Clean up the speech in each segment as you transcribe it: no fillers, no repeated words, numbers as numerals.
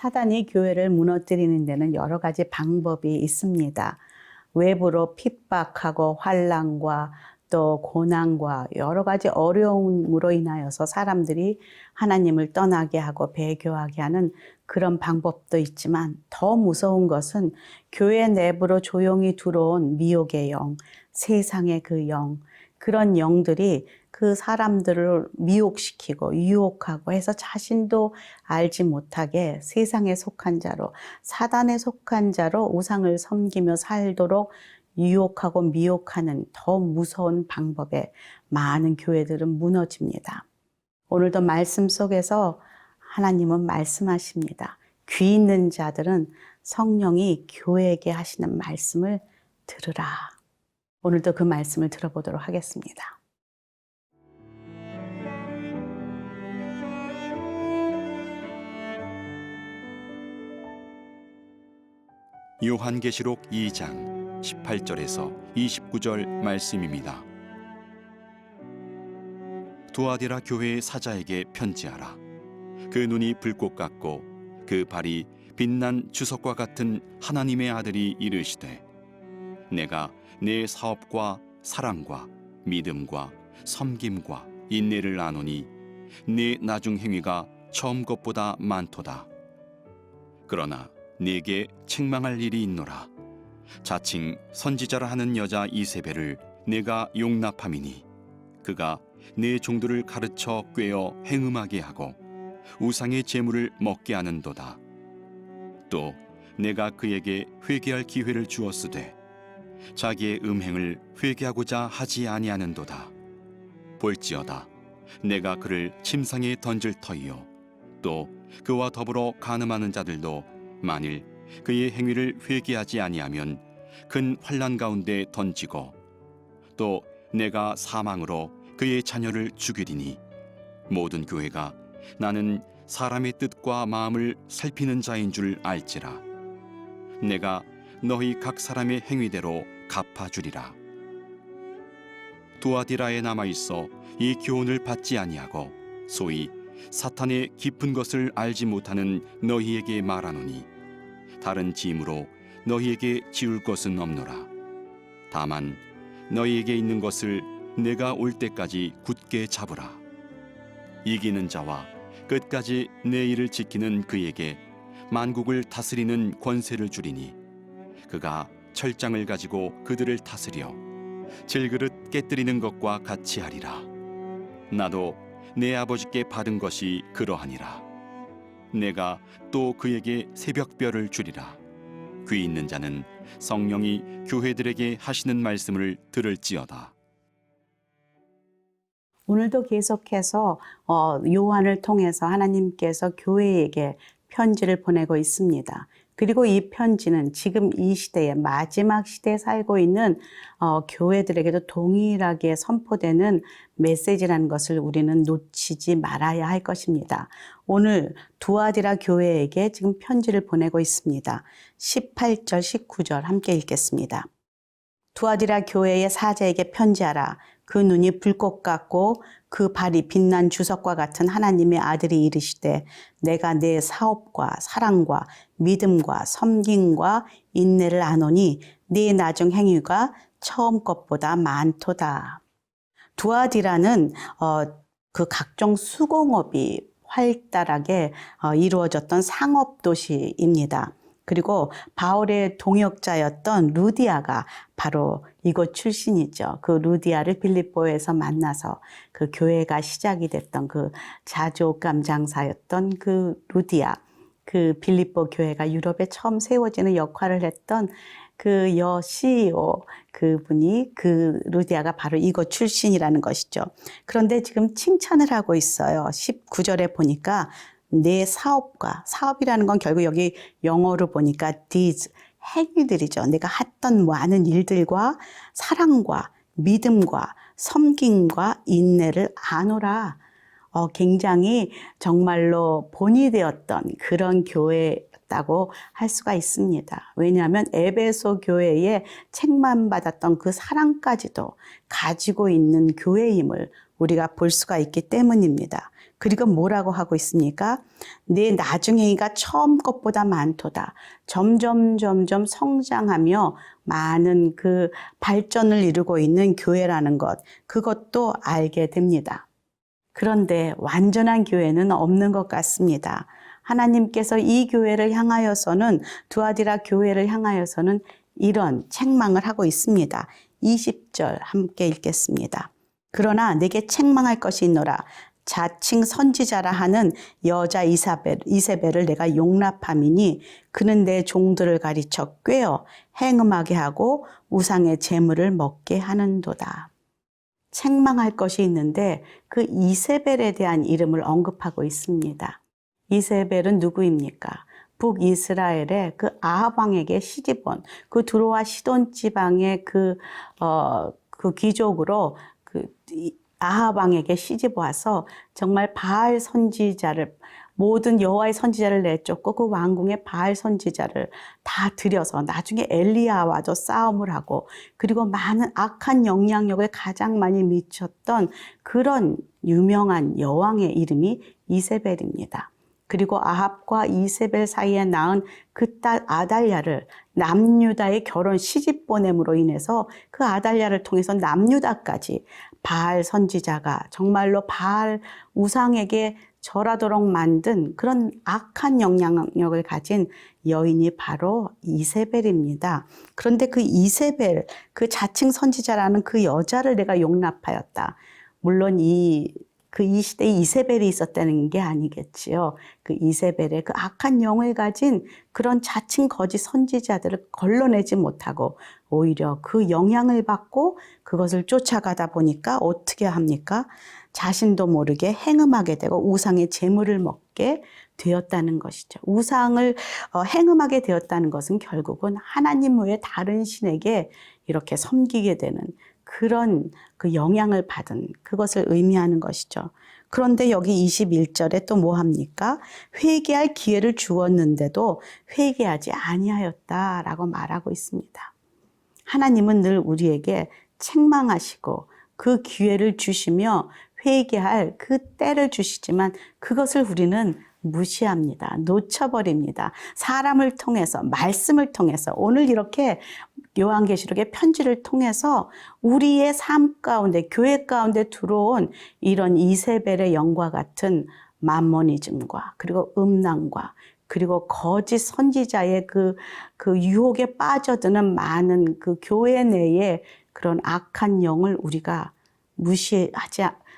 사단이 교회를 무너뜨리는 데는 여러 가지 방법이 있습니다. 외부로 핍박하고 환난과 또 고난과 여러 가지 어려움으로 인하여서 사람들이 하나님을 떠나게 하고 배교하게 하는 그런 방법도 있지만, 더 무서운 것은 교회 내부로 조용히 들어온 미혹의 영, 세상의 그 영, 그런 영들이 그 사람들을 미혹시키고 유혹하고 해서 자신도 알지 못하게 세상에 속한 자로, 사단에 속한 자로 우상을 섬기며 살도록 유혹하고 미혹하는 더 무서운 방법에 많은 교회들은 무너집니다. 오늘도 말씀 속에서 하나님은 말씀하십니다. 귀 있는 자들은 성령이 교회에게 하시는 말씀을 들으라. 오늘도 그 말씀을 들어보도록 하겠습니다. 요한계시록 2장 18절에서 29절 말씀입니다. 두아디라 교회의 사자에게 편지하라. 그 눈이 불꽃 같고 그 발이 빛난 주석과 같은 하나님의 아들이 이르시되, 내가 내 사업과 사랑과 믿음과 섬김과 인내를 아노니 네 나중 행위가 처음 것보다 많도다. 그러나 네게 책망할 일이 있노라. 자칭 선지자라 하는 여자 이세벨을 내가 용납함이니 그가 내 종들을 가르쳐 꿰어 행음하게 하고 우상의 제물을 먹게 하는도다. 또 내가 그에게 회개할 기회를 주었으되 자기의 음행을 회개하고자 하지 아니하는도다. 볼지어다, 내가 그를 침상에 던질 터이요 또 그와 더불어 간음하는 자들도 만일 그의 행위를 회개하지 아니하면 큰 환난 가운데 던지고, 또 내가 사망으로 그의 자녀를 죽이리니 모든 교회가 나는 사람의 뜻과 마음을 살피는 자인 줄 알지라. 내가 너희 각 사람의 행위대로 갚아주리라. 두아디라에 남아있어 이 교훈을 받지 아니하고 소위 사탄의 깊은 것을 알지 못하는 너희에게 말하노니 다른 짐으로 너희에게 지울 것은 없노라. 다만 너희에게 있는 것을 내가 올 때까지 굳게 잡으라. 이기는 자와 끝까지 내 일을 지키는 그에게 만국을 다스리는 권세를 주리니 그가 철장을 가지고 그들을 다스려 질그릇 깨뜨리는 것과 같이 하리라. 나도 내 아버지께 받은 것이 그러하니라. 내가 또 그에게 새벽별을 주리라. 귀 있는 자는 성령이 교회들에게 하시는 말씀을 들을지어다. 오늘도 계속해서 요한을 통해서 하나님께서 교회에게 편지를 보내고 있습니다. 그리고 이 편지는 지금 이 시대에 마지막 시대에 살고 있는 교회들에게도 동일하게 선포되는 메시지라는 것을 우리는 놓치지 말아야 할 것입니다. 오늘 두아디라 교회에게 지금 편지를 보내고 있습니다. 18절, 19절 함께 읽겠습니다. 두아디라 교회의 사자에게 편지하라. 그 눈이 불꽃 같고 그 발이 빛난 주석과 같은 하나님의 아들이 이르시되, 내가 내 사업과 사랑과 믿음과 섬김과 인내를 아노니 네 나중 행위가 처음 것보다 많도다. 두아디라는 그 각종 수공업이 활달하게 이루어졌던 상업도시입니다. 그리고 바울의 동역자였던 루디아가 바로 이곳 출신이죠. 그 루디아를 빌립보에서 만나서 그 교회가 시작이 됐던 그 자족감 장사였던 그 루디아, 그 빌립보 교회가 유럽에 처음 세워지는 역할을 했던 그 CEO, 그분이, 그 루디아가 바로 이곳 출신이라는 것이죠. 그런데 지금 칭찬을 하고 있어요. 19절에 보니까 내 사업과, 사업이라는 건 결국 여기 영어로 보니까 deeds, 행위들이죠. 내가 했던 많은 일들과 사랑과 믿음과 섬김과 인내를 아노라. 굉장히 정말로 본이 되었던 그런 교회였다고 할 수가 있습니다. 왜냐하면 에베소 교회에 책망받았던 그 사랑까지도 가지고 있는 교회임을 우리가 볼 수가 있기 때문입니다. 그리고 뭐라고 하고 있습니까? 내 나중에가 처음 것보다 많도다. 점점 성장하며 많은 그 발전을 이루고 있는 교회라는 것, 그것도 알게 됩니다. 그런데 완전한 교회는 없는 것 같습니다. 하나님께서 이 교회를 향하여서는, 두아디라 교회를 향하여서는 이런 책망을 하고 있습니다. 20절 함께 읽겠습니다. 그러나 내게 책망할 것이 있노라. 자칭 선지자라 하는 여자 이세벨을 내가 용납함이니 그는 내 종들을 가르쳐 꾀어 행음하게 하고 우상의 재물을 먹게 하는도다. 책망할 것이 있는데 그 이세벨에 대한 이름을 언급하고 있습니다. 이세벨은 누구입니까? 북이스라엘의 그 아합 왕에게 시집온 그 두로와 시돈 지방의 그 귀족으로 아합 왕에게 시집 와서 정말 바알 선지자를, 모든 여호와의 선지자를 내쫓고 그 왕궁에 바알 선지자를 다 들여서 나중에 엘리야와도 싸움을 하고, 그리고 많은 악한 영향력을 가장 많이 미쳤던 그런 유명한 여왕의 이름이 이세벨입니다. 그리고 아합과 이세벨 사이에 낳은 그 딸 아달랴를 남유다의 결혼 시집 보냄으로 인해서 그 아달랴를 통해서 남유다까지 바알 선지자가 정말로 바알 우상에게 절하도록 만든 그런 악한 영향력을 가진 여인이 바로 이세벨입니다. 그런데 그 이세벨, 그 자칭 선지자라는 그 여자를 내가 용납하였다. 물론 이 시대에 이세벨이 있었다는 게 아니겠지요. 그 이세벨의 그 악한 영을 가진 그런 자칭 거짓 선지자들을 걸러내지 못하고 오히려 그 영향을 받고 그것을 쫓아가다 보니까 어떻게 합니까? 자신도 모르게 행음하게 되고 우상의 재물을 먹게 되었다는 것이죠. 우상을 행음하게 되었다는 것은 결국은 하나님 외에 다른 신에게 이렇게 섬기게 되는 그런 그 영향을 받은 그것을 의미하는 것이죠. 그런데 여기 21절에 또 뭐 합니까? 회개할 기회를 주었는데도 회개하지 아니하였다라고 말하고 있습니다. 하나님은 늘 우리에게 책망하시고 그 기회를 주시며 회개할 그 때를 주시지만 그것을 우리는 무시합니다. 놓쳐버립니다. 사람을 통해서, 말씀을 통해서, 오늘 이렇게 요한계시록의 편지를 통해서 우리의 삶 가운데, 교회 가운데 들어온 이런 이세벨의 영과 같은 맘모니즘과 그리고 음란과 그리고 거짓 선지자의 그 유혹에 빠져드는 많은 그 교회 내에 그런 악한 영을 우리가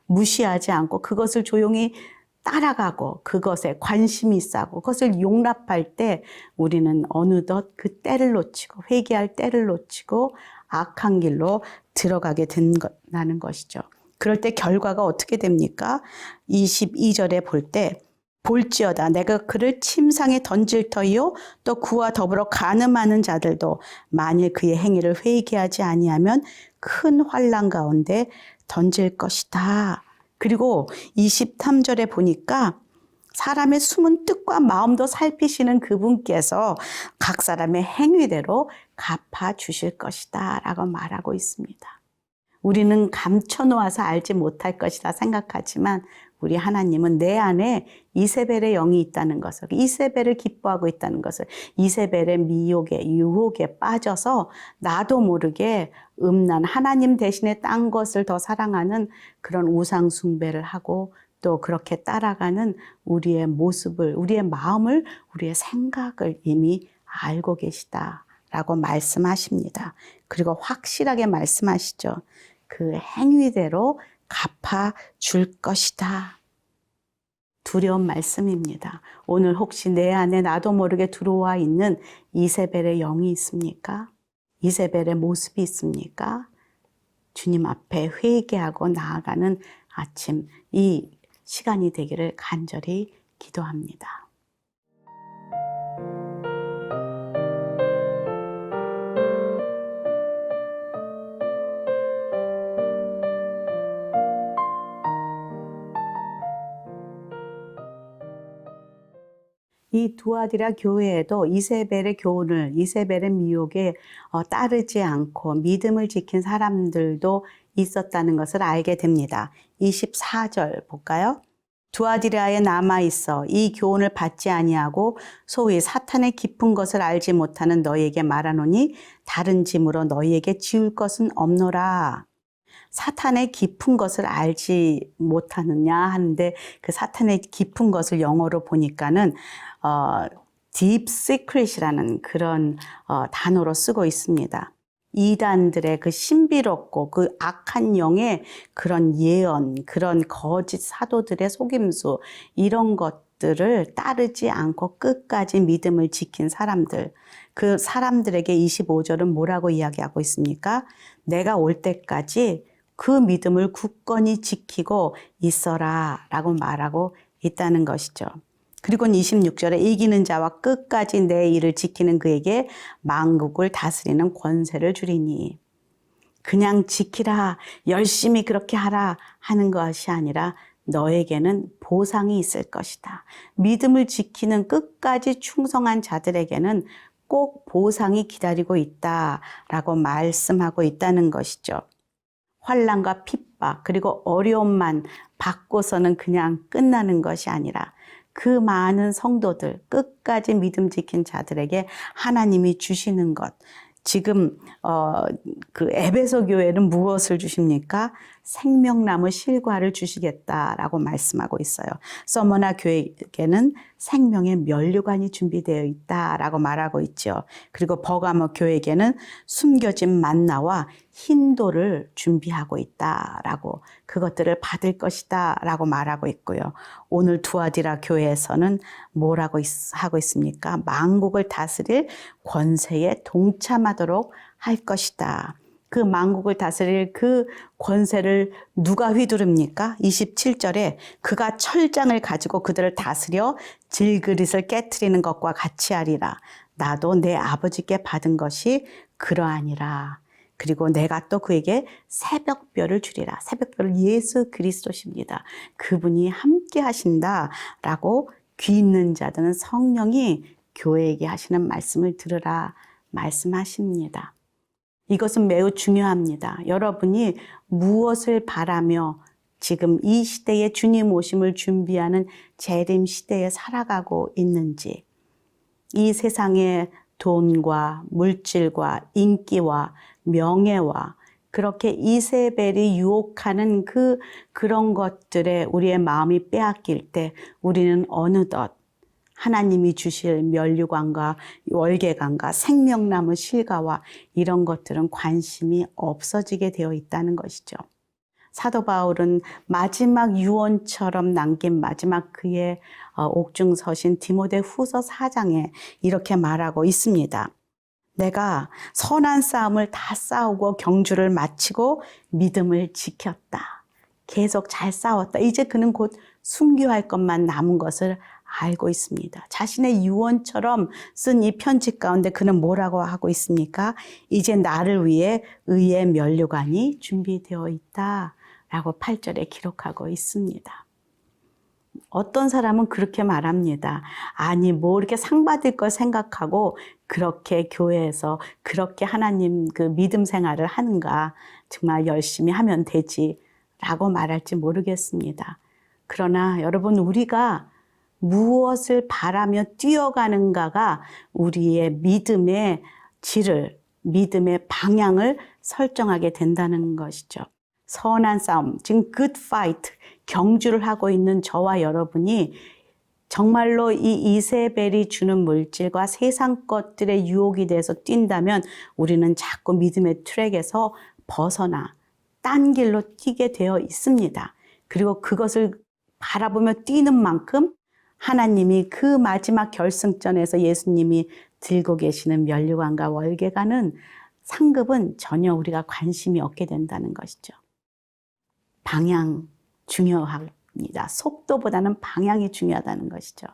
무시하지 않고 그것을 조용히 따라가고 그것에 관심이 있고 그것을 용납할 때 우리는 어느덧 그 때를 놓치고 회개할 때를 놓치고 악한 길로 들어가게 된다는 것이죠. 그럴 때 결과가 어떻게 됩니까? 22절에 볼 때 볼지어다 내가 그를 침상에 던질 터이요 또 그와 더불어 간음하는 자들도 만일 그의 행위를 회개하지 아니하면 큰 환난 가운데 던질 것이다. 그리고 23절에 보니까 사람의 숨은 뜻과 마음도 살피시는 그분께서 각 사람의 행위대로 갚아 주실 것이다 라고 말하고 있습니다. 우리는 감춰놓아서 알지 못할 것이다 생각하지만 우리 하나님은 내 안에 이세벨의 영이 있다는 것을, 이세벨을 기뻐하고 있다는 것을, 이세벨의 미혹에, 유혹에 빠져서 나도 모르게 음란, 하나님 대신에 딴 것을 더 사랑하는 그런 우상 숭배를 하고 또 그렇게 따라가는 우리의 모습을, 우리의 마음을, 우리의 생각을 이미 알고 계시다라고 말씀하십니다. 그리고 확실하게 말씀하시죠. 그 행위대로 갚아 줄 것이다. 두려운 말씀입니다. 오늘 혹시 내 안에 나도 모르게 들어와 있는 이세벨의 영이 있습니까? 이세벨의 모습이 있습니까? 주님 앞에 회개하고 나아가는 아침, 이 시간이 되기를 간절히 기도합니다. 이 두아디라 교회에도 이세벨의 교훈을, 이세벨의 미혹에 따르지 않고 믿음을 지킨 사람들도 있었다는 것을 알게 됩니다. 24절 볼까요? 두아디라에 남아 있어 이 교훈을 받지 아니하고 소위 사탄의 깊은 것을 알지 못하는 너희에게 말하노니 다른 짐으로 너희에게 지울 것은 없노라. 사탄의 깊은 것을 알지 못하느냐 하는데 그 사탄의 깊은 것을 영어로 보니까는 deep secret이라는 그런 단어로 쓰고 있습니다. 이단들의 그 신비롭고 그 악한 영의 그런 예언, 그런 거짓 사도들의 속임수 이런 것들을 따르지 않고 끝까지 믿음을 지킨 사람들, 그 사람들에게 25절은 뭐라고 이야기하고 있습니까? 내가 올 때까지 그 믿음을 굳건히 지키고 있어라 라고 말하고 있다는 것이죠. 그리고 26절에 이기는 자와 끝까지 내 일을 지키는 그에게 만국을 다스리는 권세를 주리니, 그냥 지키라, 열심히 그렇게 하라 하는 것이 아니라 너에게는 보상이 있을 것이다. 믿음을 지키는 끝까지 충성한 자들에게는 꼭 보상이 기다리고 있다라고 말씀하고 있다는 것이죠. 환난과 핍박 그리고 어려움만 받고서는 그냥 끝나는 것이 아니라 그 많은 성도들, 끝까지 믿음 지킨 자들에게 하나님이 주시는 것. 지금 그 에베소 교회는 무엇을 주십니까? 생명나무 실과를 주시겠다라고 말씀하고 있어요. 서머나 교회에게는 생명의 면류관이 준비되어 있다라고 말하고 있죠. 그리고 버가모 교회에게는 숨겨진 만나와 흰돌을 준비하고 있다라고, 그것들을 받을 것이다라고 말하고 있고요. 오늘 두아디라 교회에서는 뭐라고 하고 있습니까? 만국을 다스릴 권세에 동참하도록 할 것이다. 그 만국을 다스릴 그 권세를 누가 휘두릅니까? 27절에 그가 철장을 가지고 그들을 다스려 질그릇을 깨트리는 것과 같이 하리라. 나도 내 아버지께 받은 것이 그러하니라. 그리고 내가 또 그에게 새벽별을 주리라. 새벽별은 예수 그리스도십니다. 그분이 함께 하신다라고 귀 있는 자들은 성령이 교회에게 하시는 말씀을 들으라 말씀하십니다. 이것은 매우 중요합니다. 여러분이 무엇을 바라며 지금 이 시대에 주님 오심을 준비하는 재림 시대에 살아가고 있는지, 이 세상의 돈과 물질과 인기와 명예와 그렇게 이세벨이 유혹하는 그런 것들에 우리의 마음이 빼앗길 때 우리는 어느덧 하나님이 주실 면류관과 월계관과 생명나무 실과와 이런 것들은 관심이 없어지게 되어 있다는 것이죠. 사도 바울은 마지막 유언처럼 남긴 마지막 그의 옥중서신 디모데 후서 4장에 이렇게 말하고 있습니다. 내가 선한 싸움을 다 싸우고 경주를 마치고 믿음을 지켰다. 계속 잘 싸웠다. 이제 그는 곧 순교할 것만 남은 것을 알고 있습니다. 자신의 유언처럼 쓴 이 편지 가운데 그는 뭐라고 하고 있습니까? 이제 나를 위해 의의 면류관이 준비되어 있다 라고 8절에 기록하고 있습니다. 어떤 사람은 그렇게 말합니다. 아니 뭐 이렇게 상 받을 걸 생각하고 그렇게 교회에서 그렇게 하나님 그 믿음 생활을 하는가, 정말 열심히 하면 되지 라고 말할지 모르겠습니다. 그러나 여러분, 우리가 무엇을 바라며 뛰어가는가가 우리의 믿음의 질을, 믿음의 방향을 설정하게 된다는 것이죠. 선한 싸움, 지금 good fight, 경주를 하고 있는 저와 여러분이 정말로 이 이세벨이 주는 물질과 세상 것들의 유혹이 돼서 뛴다면 우리는 자꾸 믿음의 트랙에서 벗어나 딴 길로 뛰게 되어 있습니다. 그리고 그것을 바라보며 뛰는 만큼 하나님이 그 마지막 결승전에서 예수님이 들고 계시는 면류관과 월계관은 상급은 전혀 우리가 관심이 없게 된다는 것이죠. 방향 중요합니다. 속도보다는 방향이 중요하다는 것이죠.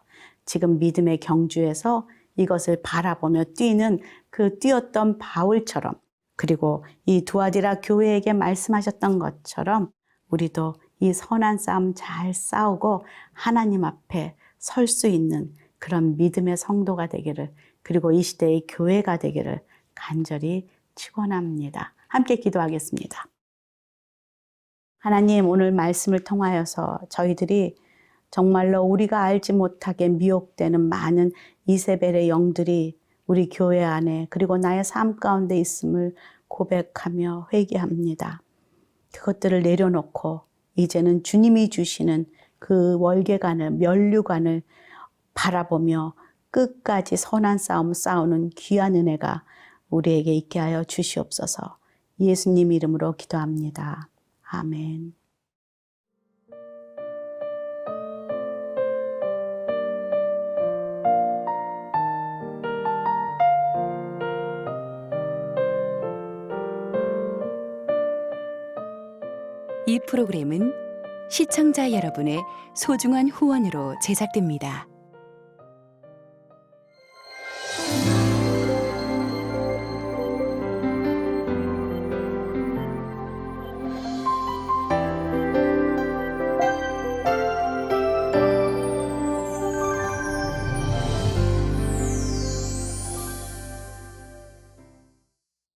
지금 믿음의 경주에서 이것을 바라보며 뛰는 그 뛰었던 바울처럼, 그리고 이 두아디라 교회에게 말씀하셨던 것처럼 우리도 이 선한 싸움 잘 싸우고 하나님 앞에 설 수 있는 그런 믿음의 성도가 되기를, 그리고 이 시대의 교회가 되기를 간절히 축원합니다. 함께 기도하겠습니다. 하나님, 오늘 말씀을 통하여서 저희들이 정말로 우리가 알지 못하게 미혹되는 많은 이세벨의 영들이 우리 교회 안에 그리고 나의 삶 가운데 있음을 고백하며 회개합니다. 그것들을 내려놓고 이제는 주님이 주시는 그 월계관을, 면류관을 바라보며 끝까지 선한 싸움 싸우는 귀한 은혜가 우리에게 있게 하여 주시옵소서. 예수님 이름으로 기도합니다. 아멘. 이 프로그램은 시청자 여러분의 소중한 후원으로 제작됩니다.